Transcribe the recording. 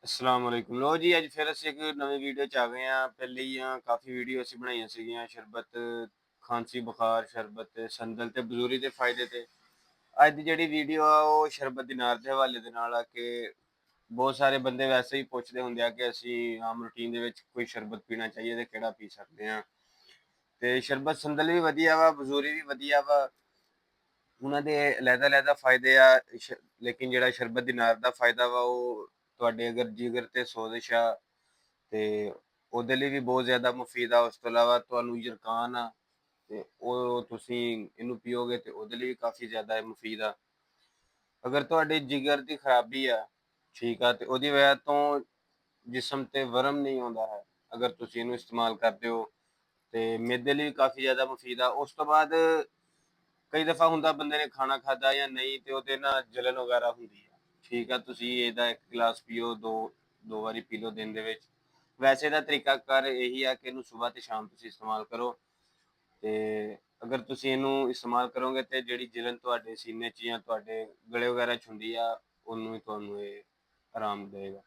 अस्सलाम वालेकुम लो जी अज फिर ਅਸੀਂ ਇੱਕ ਨਵੀਂ ਵੀਡੀਓ ਚ ਆ ਗਏ ਆ। ਪਹਿਲੀਆਂ ਕਾਫੀ ਵੀਡੀਓ ਅਸੀਂ ਬਣਾਈਆਂ ਸੀਗੀਆਂ ਸ਼ਰਬਤ ਖਾਂਸੀ ਬੁਖਾਰ ਸ਼ਰਬਤ ਸੰਦਲ ਤੇ ਬਜ਼ੂਰੀ ਦੇ ਫਾਇਦੇ ਤੇ। ਅੱਜ ਦੀ ਜਿਹੜੀ ਵੀਡੀਓ ਆ ਉਹ ਸ਼ਰਬਤ ਦੀ ਨਾਰ ਦੇ ਹਵਾਲੇ ਦੇ ਨਾਲ ਆ ਕਿ ਬਹੁਤ ਸਾਰੇ ਬੰਦੇ ਵੈਸੇ ਹੀ ਪੁੱਛਦੇ ਹੁੰਦੇ ਆ ਕਿ ਅਸੀਂ ਆਮ ਰੂਟੀਨ ਦੇ ਵਿੱਚ ਕੋਈ ਸ਼ਰਬਤ ਪੀਣਾ ਚਾਹੀਏ ਤੇ ਕਿਹੜਾ ਪੀ ਸਕਦੇ ਆ। ਤੇ ਸ਼ਰਬਤ ਸੰਦਲ ਵੀ ਵਧੀਆ ਵਾ ਬਜ਼ੂਰੀ ਵੀ ਵਧੀਆ ਵਾ, ਉਹਨਾਂ ਦੇ ਅਲੱਗ-ਅਲੱਗ ਫਾਇਦੇ ਆ। ਲੇਕਿਨ ਜਿਹੜਾ ਸ਼ਰਬਤ ਦੀ ਨਾਰ ਦਾ ਫਾਇਦਾ ਵਾ ਉਹ ਤੁਹਾਡੇ ਅਗਰ ਜਿਗਰ ਤੇ ਸੋਜ਼ਿਸ਼ ਆ ਤੇ ਉਹਦੇ ਲਈ ਵੀ ਬਹੁਤ ਜ਼ਿਆਦਾ ਮੁਫੀਦ ਆ। ਉਸ ਤੋਂ ਇਲਾਵਾ ਤੁਹਾਨੂੰ ਜਰਕਾਨ ਆ ਤੇ ਉਹ ਤੁਸੀਂ ਇਹਨੂੰ ਪੀਓਗੇ ਤੇ ਉਹਦੇ ਲਈ ਵੀ ਕਾਫੀ ਜ਼ਿਆਦਾ ਮੁਫੀਦ ਆ। ਅਗਰ ਤੁਹਾਡੇ ਜਿਗਰ ਦੀ ਖਰਾਬੀ ਆ, ਠੀਕ ਆ, ਤੇ ਉਹਦੀ ਵਜ੍ਹਾ ਤੋਂ ਜਿਸਮ ਤੇ ਵਰਮ ਨਹੀਂ ਆਉਂਦਾ ਹੈ, ਅਗਰ ਤੁਸੀਂ ਇਹਨੂੰ ਇਸਤੇਮਾਲ ਕਰਦੇ ਹੋ ਤੇ ਮਿਹਦੇ ਲਈ ਵੀ ਕਾਫੀ ਜ਼ਿਆਦਾ ਮੁਫੀਦ ਆ। ਉਸ ਤੋਂ ਬਾਅਦ ਕਈ ਦਫਾ ਹੁੰਦਾ ਬੰਦੇ ਨੇ ਖਾਣਾ ਖਾਦਾ ਜਾਂ ਨਹੀਂ ਤੇ ਉਹਦੇ ਨਾਲ ਜਲਨ ਵਗੈਰਾ ਹੁੰਦੀ ਆ, ਠੀਕ ਆ, ਤੁਸੀਂ ਇਹਦਾ ਇੱਕ ਗਲਾਸ ਪੀਓ, ਦੋ ਵਾਰੀ ਪੀ ਲਓ ਦਿਨ ਦੇ ਵਿੱਚ। ਵੈਸੇ ਦਾ ਤਰੀਕਾ ਕਰ ਇਹੀ ਆ ਕਿ ਇਹਨੂੰ ਸਵੇਰ ਤੇ ਸ਼ਾਮ ਤੁਸੀਂ ਇਸਤੇਮਾਲ ਕਰੋ ਤੇ ਅਗਰ ਤੁਸੀਂ ਇਹਨੂੰ ਇਸਤੇਮਾਲ ਕਰੋਗੇ ਤੇ ਜਿਹੜੀ ਜਲਨ ਤੁਹਾਡੇ ਸੀਨੇ 'ਚ ਜਾਂ ਤੁਹਾਡੇ ਗਲੇ ਵਗੈਰਾ 'ਚ ਹੁੰਦੀ ਆ ਉਹਨੂੰ ਤੁਹਾਨੂੰ ਇਹ ਆਰਾਮ ਦੇਵੇਗਾ।